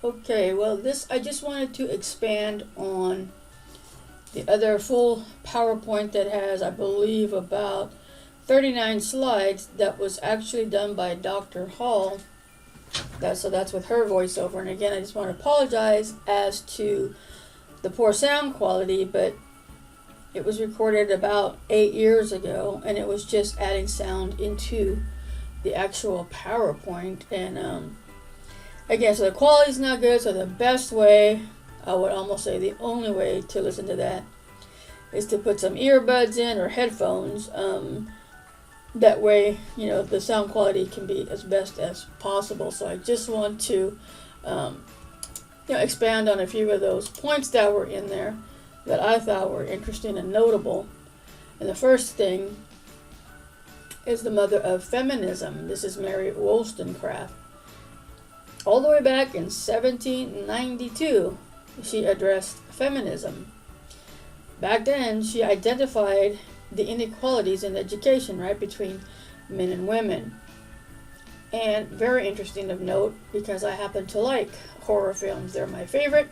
Okay, well, I just wanted to expand on the other full PowerPoint that has, I believe, about 39 slides that was actually done by Dr. Hall. So that's with her voiceover. And again, I just want to apologize as to the poor sound quality, but it was recorded about 8 years ago, and it was just adding sound into the actual PowerPoint. And again, so the quality's not good, so the best way, I would almost say the only way to listen to that, is to put some earbuds in or headphones. That way, the sound quality can be as best as possible. So I just want to, expand on a few of those points that were in there that I thought were interesting and notable. And the first thing is the mother of feminism. This is Mary Wollstonecraft. All the way back in 1792, she addressed feminism. Back then, she identified the inequalities in education, right, between men and women. And very interesting of note, because I happen to like horror films. They're my favorite.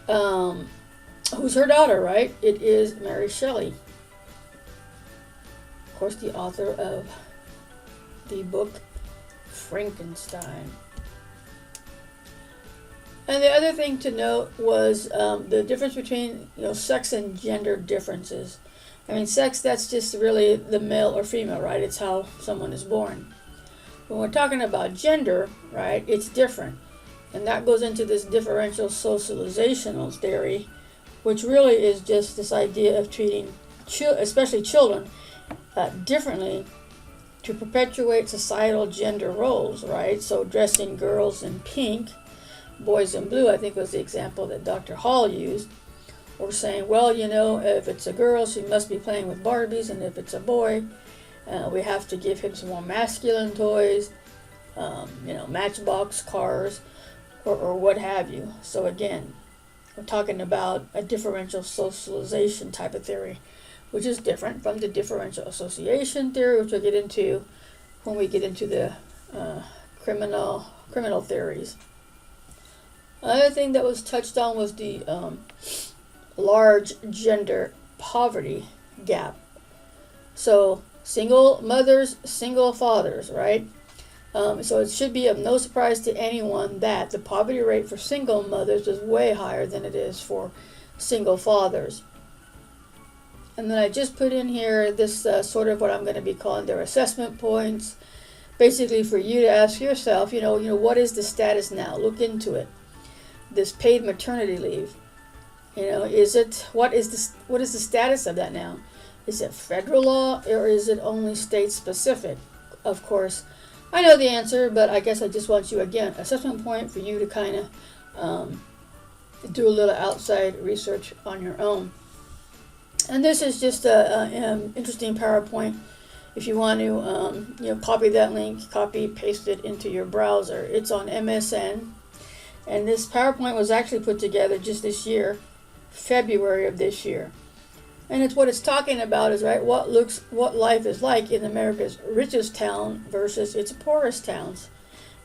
Who's her daughter, right? It is Mary Shelley. Of course, the author of the book Frankenstein. And the other thing to note was the difference between sex and gender differences. I mean, sex, that's just really the male or female, right? It's how someone is born. When we're talking about gender, right, it's different. And that goes into this differential socializational theory, which really is just this idea of treating, especially children, differently to perpetuate societal gender roles, right? So dressing girls in pink, boys in blue, I think was the example that Dr. Hall used. Or saying, well, if it's a girl, she must be playing with Barbies, and if it's a boy, we have to give him some more masculine toys, Matchbox cars, or what have you. So again, we're talking about a differential socialization type of theory, which is different from the differential association theory, which we'll get into when we get into the criminal theories. Another thing that was touched on was the large gender poverty gap. So single mothers, single fathers, right? So it should be of no surprise to anyone that the poverty rate for single mothers is way higher than it is for single fathers. And then I just put in here this sort of what I'm going to be calling their assessment points, basically for you to ask yourself, what is the status now? Look into it. This paid maternity leave. What is the status of that now? Is it federal law, or is it only state specific? Of course, I know the answer, but I guess I just want you, again, assessment point for you to kind of do a little outside research on your own. And this is just an interesting PowerPoint. If you want to, copy that link, paste it into your browser. It's on MSN, and this PowerPoint was actually put together just this year. February of this year. And what it's talking about is, right, what life is like in America's richest town versus its poorest towns.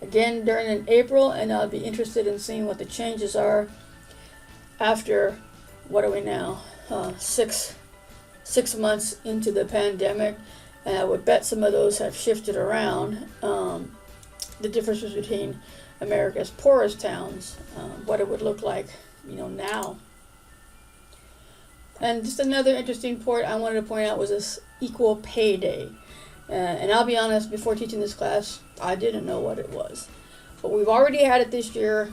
Again, during in April, and I'll be interested in seeing what the changes are after, what are we now, 6 months into the pandemic. And I would bet some of those have shifted around. The differences between America's poorest towns, what it would look like, now. And just another interesting point I wanted to point out was this equal pay day. And I'll be honest, before teaching this class, I didn't know what it was. But we've already had it this year.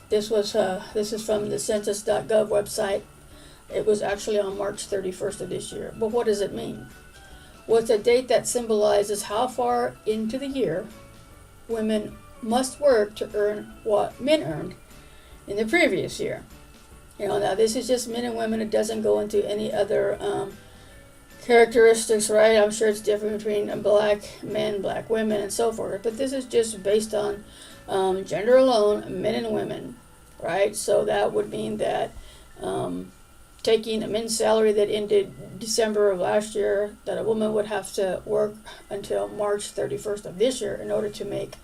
This is from the census.gov website. It was actually on March 31st of this year. But what does it mean? Well, it's a date that symbolizes how far into the year women must work to earn what men earned in the previous year. Now this is just men and women. It doesn't go into any other characteristics, right? I'm sure it's different between black men, black women, and so forth. But this is just based on gender alone, men and women, right? So that would mean that taking a men's salary that ended December of last year, that a woman would have to work until March 31st of this year in order to make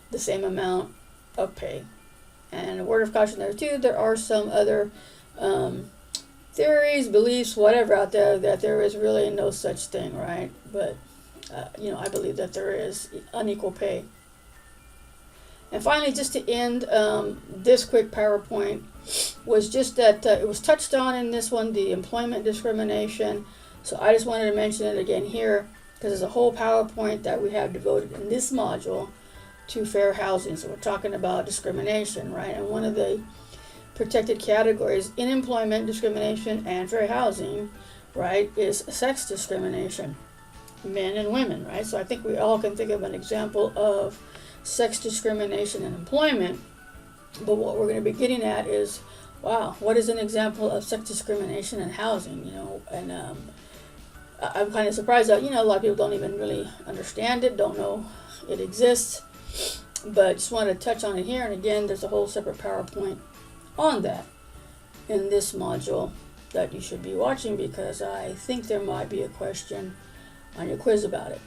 the same amount of pay. And a word of caution there too, there are some other theories, beliefs, whatever out there that there is really no such thing, right? But, I believe that there is unequal pay. And finally, just to end this quick PowerPoint, was just that it was touched on in this one, the employment discrimination. So I just wanted to mention it again here, because there's a whole PowerPoint that we have devoted in this module to fair housing. So we're talking about discrimination, right? And one of the protected categories in employment discrimination and fair housing, right, is sex discrimination, men and women, right? So I think we all can think of an example of sex discrimination in employment, but what we're going to be getting at is, wow, what is an example of sex discrimination in housing, and I'm kind of surprised that, a lot of people don't even really understand it, don't know it exists, but just wanted to touch on it here. And again, there's a whole separate PowerPoint on that in this module that you should be watching, because I think there might be a question on your quiz about it.